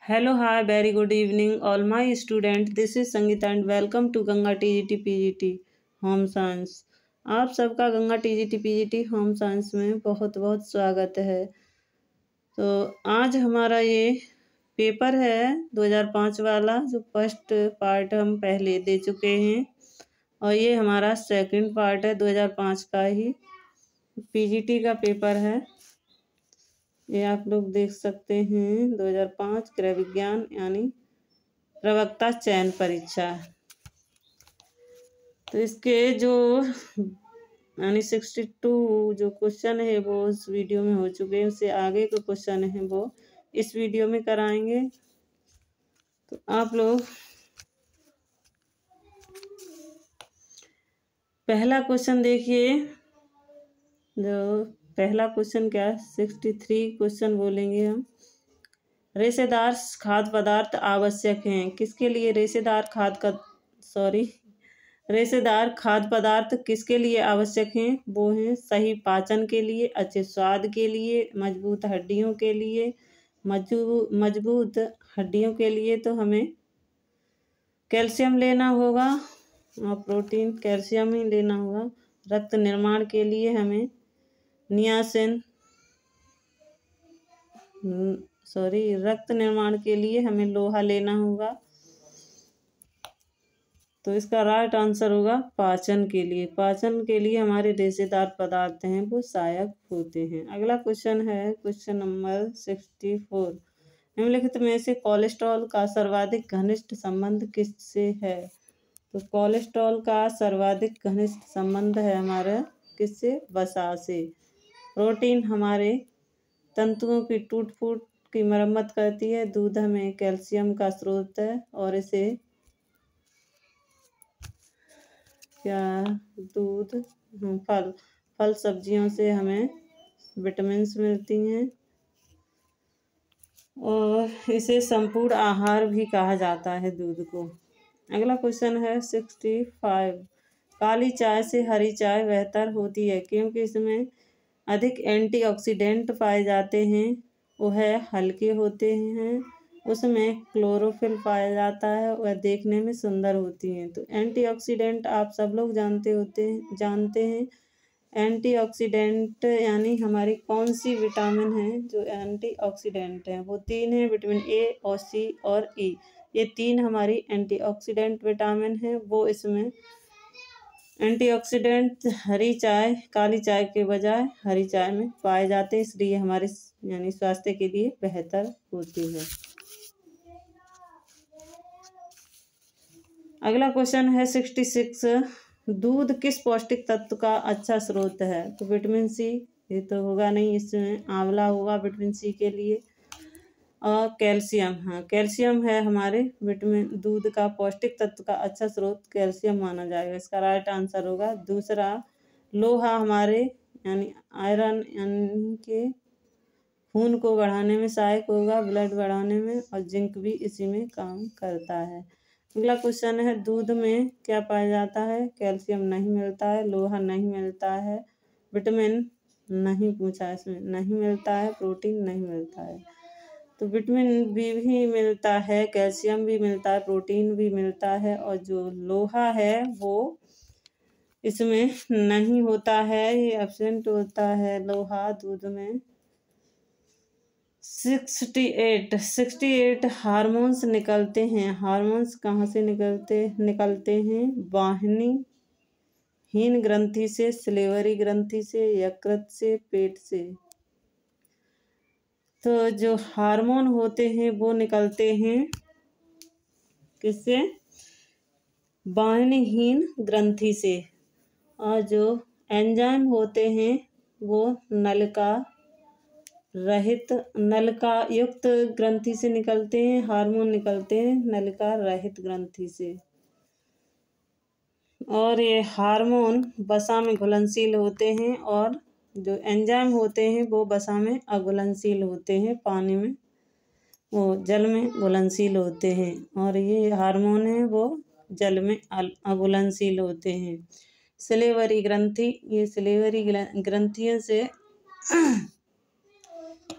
Hello, hi, very good evening, all my student. This is Sangeeta and welcome to Ganga TGT PGT home science. आप सबका Ganga TGT PGT home science में बहुत बहुत स्वागत है। तो आज हमारा ये पेपर है 2005 वाला, जो फर्स्ट पार्ट हम पहले दे चुके हैं और ये हमारा सेकंड पार्ट है 2005 का ही PGT का पेपर है। ये आप लोग देख सकते हैं 2005 गृह विज्ञान यानी प्रवक्ता चयन परीक्षा। तो इसके जो यानी 62 जो क्वेश्चन है वो उस वीडियो में हो चुके हैं, उससे आगे के क्वेश्चन है वो इस वीडियो में कराएंगे। तो आप लोग पहला क्वेश्चन देखिए। जो पहला क्वेश्चन क्या है, 63 क्वेश्चन बोलेंगे हम। रेशेदार खाद्य पदार्थ आवश्यक हैं किसके लिए? रेशेदार खाद्य पदार्थ किसके लिए आवश्यक हैं? वो हैं सही पाचन के लिए, अच्छे स्वाद के लिए, मजबूत हड्डियों के लिए। मजबूत हड्डियों के लिए तो हमें कैल्शियम लेना होगा और प्रोटीन कैल्शियम ही लेना होगा। रक्त निर्माण के लिए हमें रक्त निर्माण के लिए हमें लोहा लेना होगा। तो इसका राइट आंसर होगा पाचन के लिए। पाचन के लिए हमारे रेशेदार पदार्थ हैं वो सहायक होते हैं। अगला क्वेश्चन है क्वेश्चन नंबर 64। निम्नलिखित में से कोलेस्ट्रॉल का सर्वाधिक घनिष्ठ संबंध किससे है? तो कोलेस्ट्रॉल का सर्वाधिक घनिष्ठ संबंध है हमारा किससे? वसा से। प्रोटीन हमारे तंतुओं की टूट फूट की मरम्मत करती है। दूध हमें कैल्शियम का स्रोत है और इसे फल सब्जियों से हमें विटामिन्स मिलती हैं और इसे संपूर्ण आहार भी कहा जाता है दूध को। अगला क्वेश्चन है 65। काली चाय से हरी चाय बेहतर होती है क्योंकि इसमें अधिक एंटीऑक्सीडेंट पाए जाते हैं, वह हल्के होते हैं, उसमें क्लोरोफिल पाया जाता है, वह देखने में सुंदर होती हैं। तो एंटीऑक्सीडेंट आप सब लोग जानते हैं। एंटीऑक्सीडेंट यानी हमारी कौन सी विटामिन है जो एंटीऑक्सीडेंट है? वो 3 है, विटामिन ए और सी और ई। ये 3 हमारी एंटीऑक्सीडेंट विटामिन है। वो इसमें एंटीऑक्सीडेंट काली चाय के बजाय हरी चाय में पाए जाते हैं, इसलिए हमारे यानी स्वास्थ्य के लिए बेहतर होती है। अगला क्वेश्चन है 66। दूध किस पौष्टिक तत्व का अच्छा स्रोत है? तो विटामिन सी, ये तो होगा नहीं, इसमें आंवला होगा विटामिन सी के लिए। और कैल्शियम, हाँ कैल्शियम है हमारे दूध का पौष्टिक तत्व का अच्छा स्रोत कैल्शियम माना जाएगा। इसका राइट आंसर होगा दूसरा। लोहा हमारे यानी आयरन यानी के खून को बढ़ाने में सहायक होगा, ब्लड बढ़ाने में, और जिंक भी इसी में काम करता है। अगला क्वेश्चन है दूध में क्या पाया जाता है? कैल्शियम नहीं मिलता है, लोहा नहीं मिलता है, विटामिन नहीं पूछा इसमें, नहीं मिलता है, प्रोटीन नहीं मिलता है। तो विटामिन बी भी मिलता है, कैल्शियम भी मिलता है, प्रोटीन भी मिलता है, और जो लोहा है वो इसमें नहीं होता है, ये एब्सेंट होता है लोहा दूध में। 68 हार्मोन्स निकलते हैं। हार्मोन्स कहाँ से निकलते हैं? वाहिनी हीन ग्रंथि से, सिलेवरी ग्रंथि से, यकृत से, पेट से। तो जो हार्मोन होते हैं वो निकलते हैं किससे? वाहिनीहीन ग्रंथि से। और जो एंजाइम होते हैं वो नलिका युक्त ग्रंथि से निकलते हैं। हार्मोन निकलते हैं नलिका रहित ग्रंथि से। और ये हार्मोन वसा में घुलनशील होते हैं और जो एंजाइम होते हैं वो वसा में अघुलनशील होते हैं, पानी में वो जल में घुलनशील होते हैं, और ये हार्मोन है वो जल में अघुलनशील होते हैं। सिलेवरी ग्रंथि, ये सिलेवरी ग्रंथियों से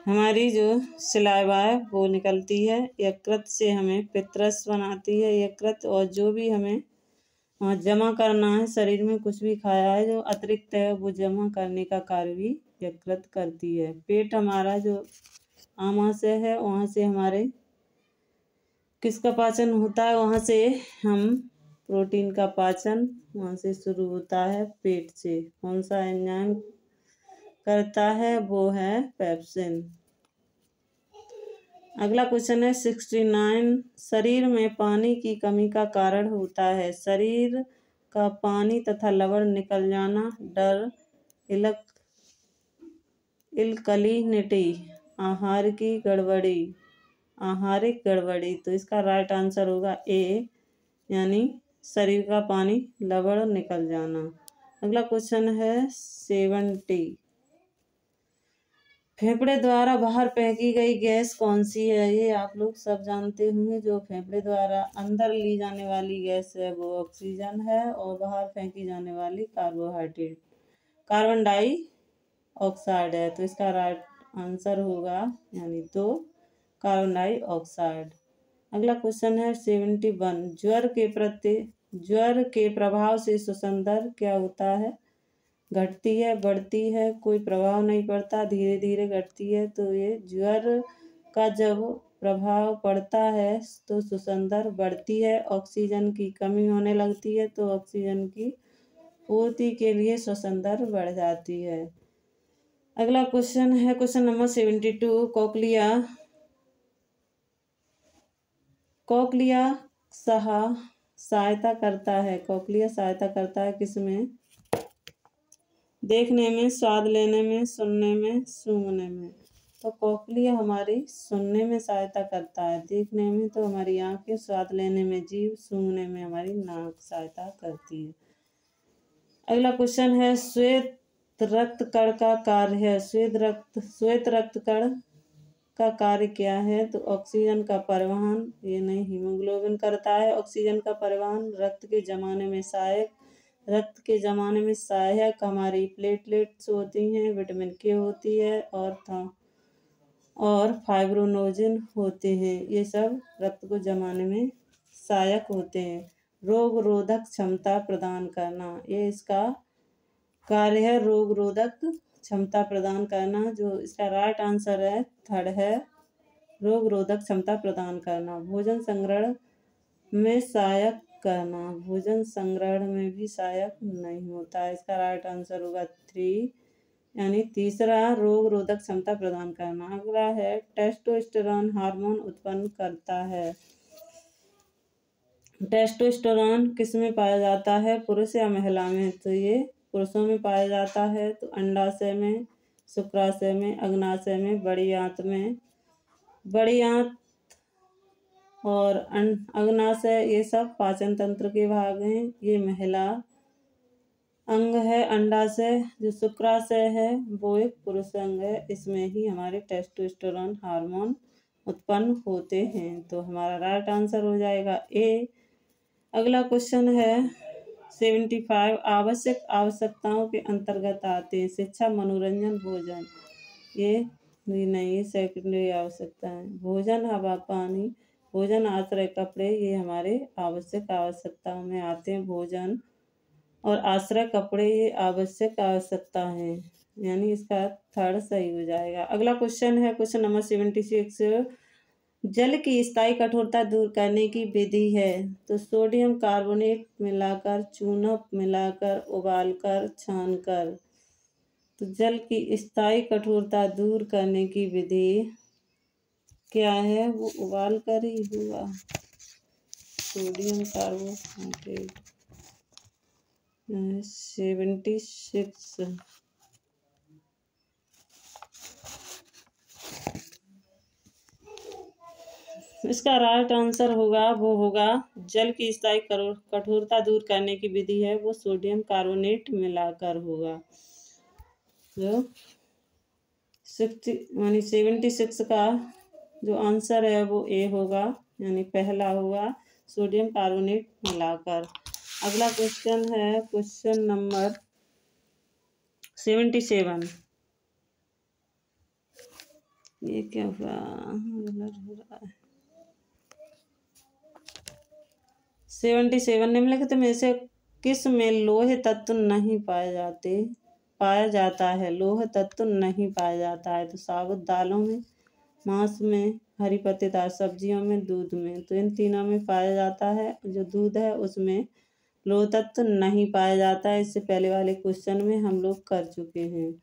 हमारी जो सिलाइवा है वो निकलती है। यकृत से हमें पित्तरस बनाती है यकृत, और जो भी हमें जमा करना है, शरीर में कुछ भी खाया है जो अतिरिक्त है वो जमा करने का कार्य भी यकृत करती है। पेट हमारा जो आमाशय है, वहाँ से हमारे किसका पाचन होता है, वहाँ से हम प्रोटीन का पाचन वहाँ से शुरू होता है, पेट से। कौन सा एंजाइम करता है, वो है पेप्सिन। अगला क्वेश्चन है 69। शरीर में पानी की कमी का कारण होता है। शरीर का पानी तथा लवण निकल जाना, डर, इल्कलिनिटी, आहार की गड़बड़ी, आहारिक गड़बड़ी। तो इसका राइट आंसर होगा ए, यानी शरीर का पानी लवण निकल जाना। अगला क्वेश्चन है 70। फेफड़े द्वारा बाहर फेंकी गई गैस कौन सी है? ये आप लोग सब जानते होंगे। जो फेफड़े द्वारा अंदर ली जाने वाली गैस है वो ऑक्सीजन है, और बाहर फेंकी जाने वाली कार्बन डाइऑक्साइड है। तो इसका राइट आंसर होगा यानी तो कार्बन डाइऑक्साइड। अगला क्वेश्चन है 71। ज्वर के प्रभाव से श्वसन दर क्या होता है? घटती है, बढ़ती है, कोई प्रभाव नहीं पड़ता, धीरे धीरे घटती है। तो ये ज्वर का जब प्रभाव पड़ता है तो श्वसन दर बढ़ती है। ऑक्सीजन की कमी होने लगती है तो ऑक्सीजन की पूर्ति के लिए श्वसन दर बढ़ जाती है। अगला क्वेश्चन है क्वेश्चन नंबर 72। कोक्लिया सहायता करता है किसमें? देखने में, स्वाद लेने में, सुनने में, सूंघने में। तो कोक्लिया हमारी सुनने में सहायता करता है, देखने में तो हमारी आंखें, स्वाद लेने में जीभ, सूंघने में हमारी नाक सहायता करती है। अगला क्वेश्चन है श्वेत रक्त कण का कार्य है। श्वेत रक्त कण का कार्य क्या है? तो ऑक्सीजन का परिवहन, ये नहीं, हीमोग्लोबिन करता है ऑक्सीजन का परिवहन। रक्त के जमाने में सहायक हमारी प्लेटलेट्स होती हैं, विटामिन के होती है, और फाइब्रोनोजिन होते हैं। ये सब रक्त को जमाने में सहायक होते हैं। रोग रोधक क्षमता प्रदान करना, ये इसका कार्य है, रोग रोधक क्षमता प्रदान करना। जो इसका राइट आंसर है थर्ड है, रोग रोधक क्षमता प्रदान करना। भोजन संग्रहण में सहायक करना, भोजन संग्रहण में भी सहायक नहीं होता है। इसका राइट आंसर होगा 3, यानी तीसरा, रोग रोधक क्षमता प्रदान करना। अगला है टेस्टोस्टेरोन हार्मोन उत्पन्न करता है। टेस्टोस्टेरोन किस में पाया जाता है, पुरुष या महिला में? तो ये पुरुषों में पाया जाता है। तो अंडाशय में, शुक्राशय में, अग्नाशय में, बड़ी आंत में। बड़ी आंत और अग्नाशय ये सब पाचन तंत्र के भाग हैं। ये महिला अंग है। अंडाशय जो शुक्राशय है वो एक पुरुष अंग है। इसमें ही हमारे टेस्टोस्टेरोन हार्मोन उत्पन्न होते हैं। तो हमारा राइट आंसर हो जाएगा ए। अगला क्वेश्चन है 75। आवश्यक आवश्यकताओं के अंतर्गत आते हैं शिक्षा, मनोरंजन, भोजन। ये नहीं, ये सेकेंडरी आवश्यकता है। भोजन, हवा, पानी, भोजन, आश्रय, कपड़े, ये हमारे आवश्यक आवश्यकताओं में आते हैं। भोजन और आश्रय, कपड़े, ये आवश्यक आवश्यकता है, यानी इसका थर्ड सही हो जाएगा। अगला क्वेश्चन है क्वेश्चन नंबर 76। जल की स्थायी कठोरता दूर करने की विधि है। तो सोडियम कार्बोनेट मिलाकर, चूना मिलाकर, उबालकर, छानकर। तो जल की स्थायी कठोरता दूर करने की विधि क्या है? वो उबाल कर ही हुआ। Sodium carbonate 76। इसका राइट आंसर होगा वो होगा जल की स्थायी कठोरता दूर करने की विधि है वो सोडियम कार्बोनेट मिलाकर होगा। जो 76 का जो आंसर है वो ए होगा, यानी पहला होगा, सोडियम कार्बोनेट मिलाकर। अगला क्वेश्चन है क्वेश्चन नंबर 77। ये क्या हुआ, गलत हो रहा है। 77 निम्नलिखित में से किस में लोहे तत्व नहीं पाया जाता है, लोह तत्व नहीं पाया जाता है। तो साबुत दालों में, मांस में, हरी पत्तेदार सब्जियों में, दूध में। तो इन तीनों में पाया जाता है। जो दूध है उसमें लोह तत्व नहीं पाया जाता है। इससे पहले वाले क्वेश्चन में हम लोग कर चुके हैं।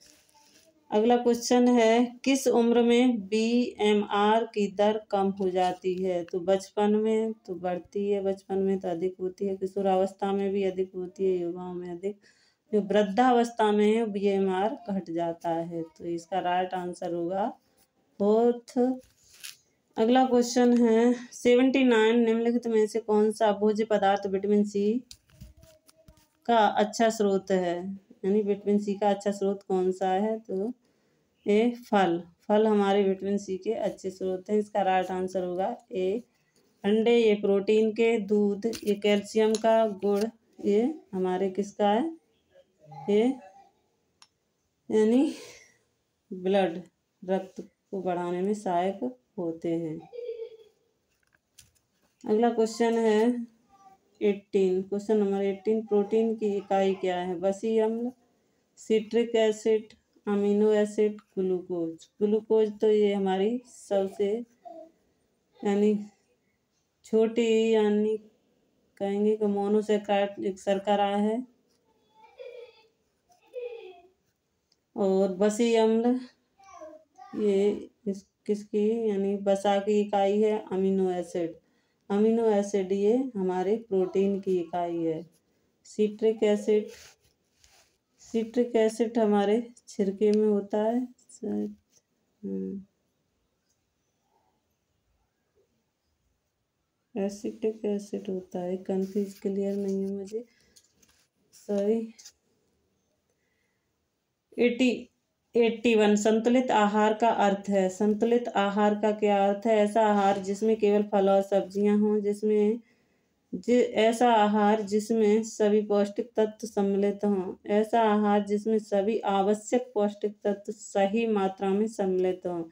अगला क्वेश्चन है, किस उम्र में BMR की दर कम हो जाती है। तो बचपन में तो बढ़ती है, बचपन में तो अधिक होती है, किशोरावस्था में भी अधिक होती है, युवाओं में अधिक, जो वृद्धावस्था में है BMR घट जाता है। तो इसका राइट आंसर होगा फोर्थ। अगला क्वेश्चन है 79 निम्नलिखित में से कौन सा भोज्य पदार्थ विटामिन सी का अच्छा स्रोत है, यानी विटामिन सी का अच्छा स्रोत कौन सा है। तो ए फल हमारे विटामिन सी के अच्छे स्रोत हैं। इसका राइट आंसर होगा ए अंडे, ये प्रोटीन के, दूध ये कैल्शियम का, गुड़ ये हमारे किसका है, ये यानी ब्लड, रक्त को बढ़ाने में सहायक होते हैं। अगला क्वेश्चन है 18, क्वेश्चन नंबर 18, प्रोटीन की इकाई क्या है। वसी अम्ल, citric acid, amino acid, glucose. Glucose तो ये हमारी सबसे यानी छोटी, यानी कहेंगे कि मोनोसैकराइड एक शर्करा है। और वसी अम्ल ये किसकी यानी वसा की इकाई है, अमीनो एसिड। अमीनो एसिड ये हमारे प्रोटीन की इकाई है। सिट्रिक एसिड हमारे छिलके में होता है। एसिटिक एसिड होता है, कंफ्यूज क्लियर नहीं है मुझे, सॉरी। 81 संतुलित आहार का अर्थ है। संतुलित आहार का क्या अर्थ है, ऐसा आहार जिसमें केवल फल और सब्जियां हों, ऐसा आहार जिसमें सभी पौष्टिक तत्व सम्मिलित हों, ऐसा आहार जिसमें सभी आवश्यक पौष्टिक तत्व सही मात्रा में सम्मिलित हों।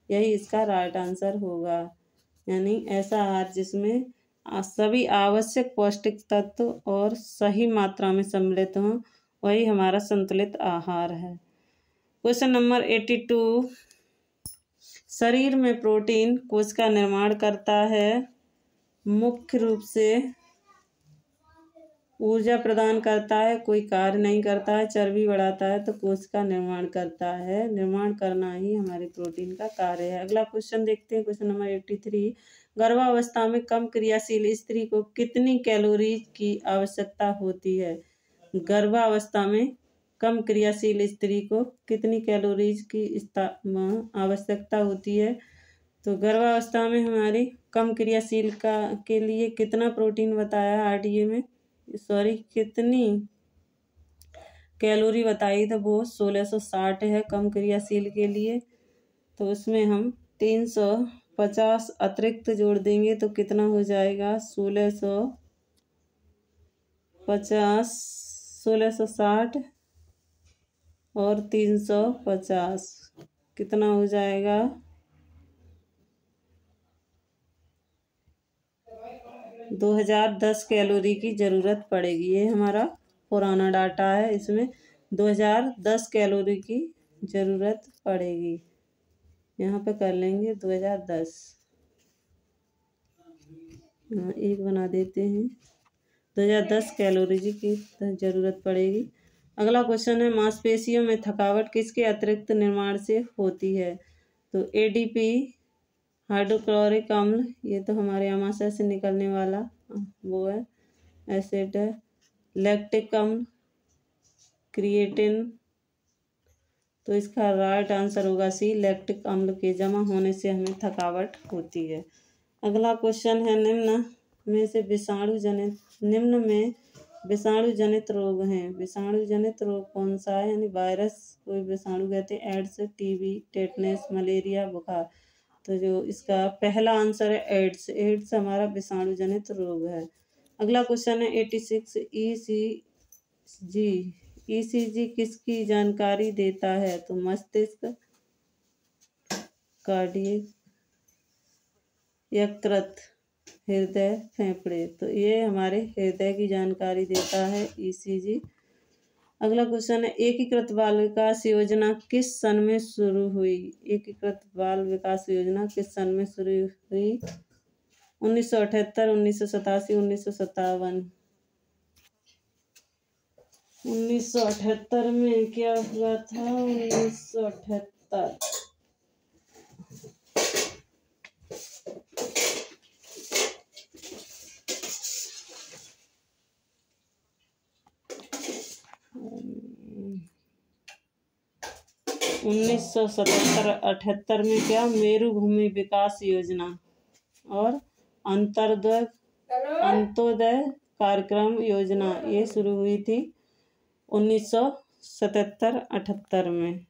यही इसका राइट आंसर होगा, यानी ऐसा आहार जिसमें सभी आवश्यक पौष्टिक तत्व और सही मात्रा में सम्मिलित हों, वही हमारा संतुलित आहार है। क्वेश्चन नंबर 82, शरीर में प्रोटीन कोश का निर्माण करता है, मुख्य रूप से ऊर्जा प्रदान करता है, कोई कार्य नहीं करता है, चर्बी बढ़ाता है, तो कोश का निर्माण करता है। निर्माण करना ही हमारे प्रोटीन का कार्य है। अगला क्वेश्चन देखते हैं, क्वेश्चन नंबर 83, गर्भावस्था में कम क्रियाशील स्त्री को कितनी कैलोरीज की आवश्यकता होती है। गर्भावस्था में कम क्रियाशील स्त्री को कितनी कैलोरीज की आवश्यकता होती है। तो गर्भावस्था में हमारी कम क्रियाशील के लिए कितना प्रोटीन बताया है RDA में, सॉरी कितनी कैलोरी बताई, तो वो 1660 है कम क्रियाशील के लिए। तो उसमें हम 350 अतिरिक्त जोड़ देंगे तो कितना हो जाएगा, 1660 और 350 कितना हो जाएगा, 2010 कैलोरी की ज़रूरत पड़ेगी। ये हमारा पुराना डाटा है, इसमें 2010 कैलोरी की ज़रूरत पड़ेगी। यहाँ पे कर लेंगे 2010, एक बना देते हैं, 2010 कैलोरी की ज़रूरत पड़ेगी। अगला क्वेश्चन है, मांसपेशियों में थकावट किसके अतिरिक्त निर्माण से होती है। तो ADP, हाइड्रोक्लोरिक अम्ल, ये तो हमारे आमाशय से निकलने वाला वो है, एसिड है। लैक्टिक अम्ल, क्रिएटिन, तो इसका राइट आंसर होगा सी, लैक्टिक अम्ल के जमा होने से हमें थकावट होती है। अगला क्वेश्चन है, निम्न में विषाणु जनित रोग हैं। विषाणु जनित रोग कौन सा है, यानी वायरस, कोई विषाणु कहते हैं, एड्स, TB, टेटनस, मलेरिया, बुखार। तो जो इसका पहला आंसर है एड्स। एड्स हमारा विषाणु जनित रोग है। अगला क्वेश्चन है 86, ECG किसकी जानकारी देता है। तो मस्तिष्क, कार्डियक, यकृत, हृदय, फेफड़े। तो ये हमारे हृदय की जानकारी देता है ईसीजी। अगला क्वेश्चन है, एकीकृत बाल विकास योजना किस सन में शुरू हुई? एकीकृत बाल विकास योजना किस सन में शुरू हुई? 1978, 1987, 1957। 1978 में क्या हुआ था? 1978 1977-78 में क्या? मेरुभूमि विकास योजना और अंत्योदय कार्यक्रम योजना ये शुरू हुई थी 1977-78 में।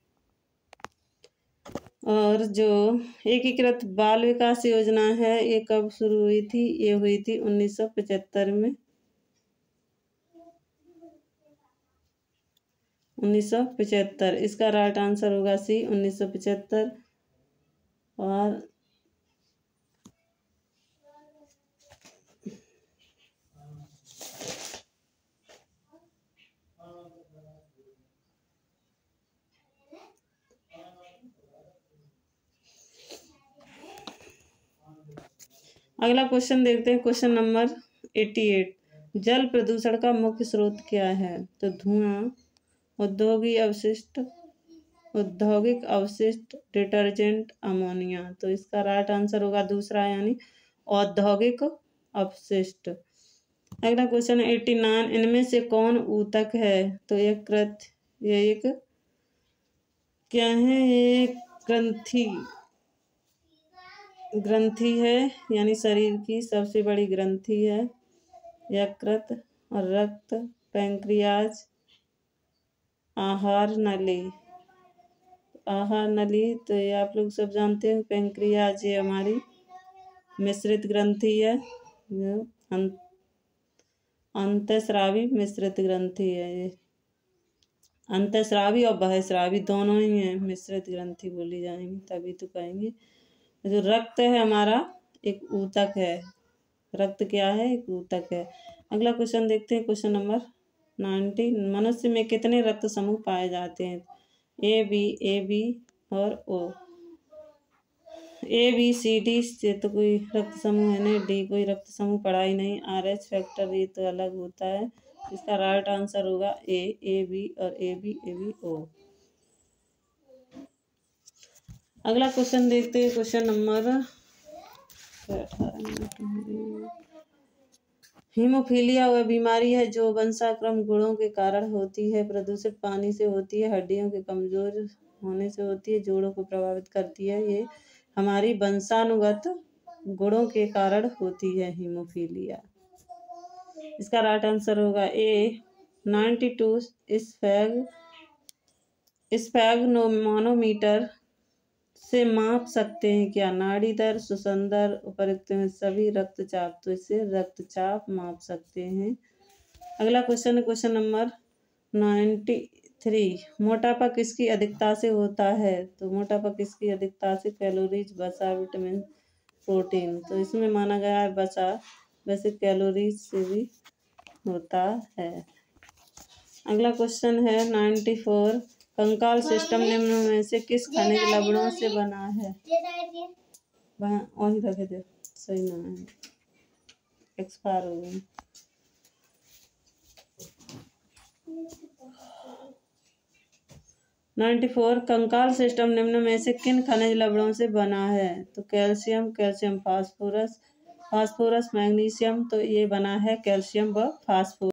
और जो एकीकृत बाल विकास योजना है ये कब शुरू हुई थी? ये हुई थी 1975 में। 1975 इसका राइट आंसर होगा सी, 1975। और अगला क्वेश्चन देखते हैं, क्वेश्चन नंबर 88। जल प्रदूषण का मुख्य स्रोत क्या है? तो धुआं, औद्योगिक अवशिष्ट, डिटर्जेंट, अमोनिया। तो इसका राइट आंसर होगा दूसरा, यानी औद्योगिक अवशिष्ट। अगला क्वेश्चन है 89। इनमें से कौन ऊतक है? तो यकृत, ये एक क्या है? ये ग्रंथि है, यानी शरीर की सबसे बड़ी ग्रंथि है यकृत। और रक्त, पैंक्रियाज, आहार नली। तो ये आप लोग सब जानते हैं, पैंक्रियाज ये हमारी मिश्रित ग्रंथि है, अंतःस्रावी मिश्रित ग्रंथि है। ये अंतःस्रावी और बहिःस्रावी दोनों ही है, मिश्रित ग्रंथि बोली जाएंगी तभी तो कहेंगे। जो रक्त है हमारा एक ऊतक है। रक्त क्या है? एक ऊतक है। अगला क्वेश्चन देखते हैं, क्वेश्चन नंबर 90। मनुष्य में कितने रक्त समूह पाए जाते हैं? ए बी और ओ। ABCD से तो कोई रक्त समूह है नहीं, डी कोई रक्त समूह पढ़ा ही नहीं, RH फैक्टर ये तो अलग होता है। इसका राइट आंसर होगा AB और ABO। अगला क्वेश्चन देखते हैं, क्वेश्चन नंबर 18। हीमोफीलिया वह बीमारी है जो वंशाक्रम गुणों के कारण होती है। प्रदूषित पानी से होती है, हड्डियों के कमजोर होने से होती है, जोड़ों को प्रभावित करती है। ये हमारी वंशानुगत गुणों के कारण होती है हीमोफीलिया। इसका राइट आंसर होगा ए। 92 स्फैग्नोमीटर से माप सकते हैं क्या? नाड़ी दर, श्वसन दर, उपरोक्त में सभी रक्तचाप। तो इससे रक्तचाप माप सकते हैं। अगला क्वेश्चन है, क्वेश्चन नंबर 93। मोटापा किसकी अधिकता से होता है? तो मोटापा किसकी अधिकता से? कैलोरीज, वसा, विटामिन, प्रोटीन। तो इसमें माना गया है वसा, वैसे कैलोरीज से भी होता है। अगला क्वेश्चन है 94। कंकाल सिस्टम निम्न में से किस खनिज लवणों से बना है? वहीं रखे थे, सही ना है, एक्सपायर हो गई। नाइन्टी 94। कंकाल सिस्टम निम्न में से किन खनिज लवणों से बना है? तो कैल्शियम, फास्फोरस, मैग्नीशियम। तो ये बना है कैल्शियम व फास्फोरस।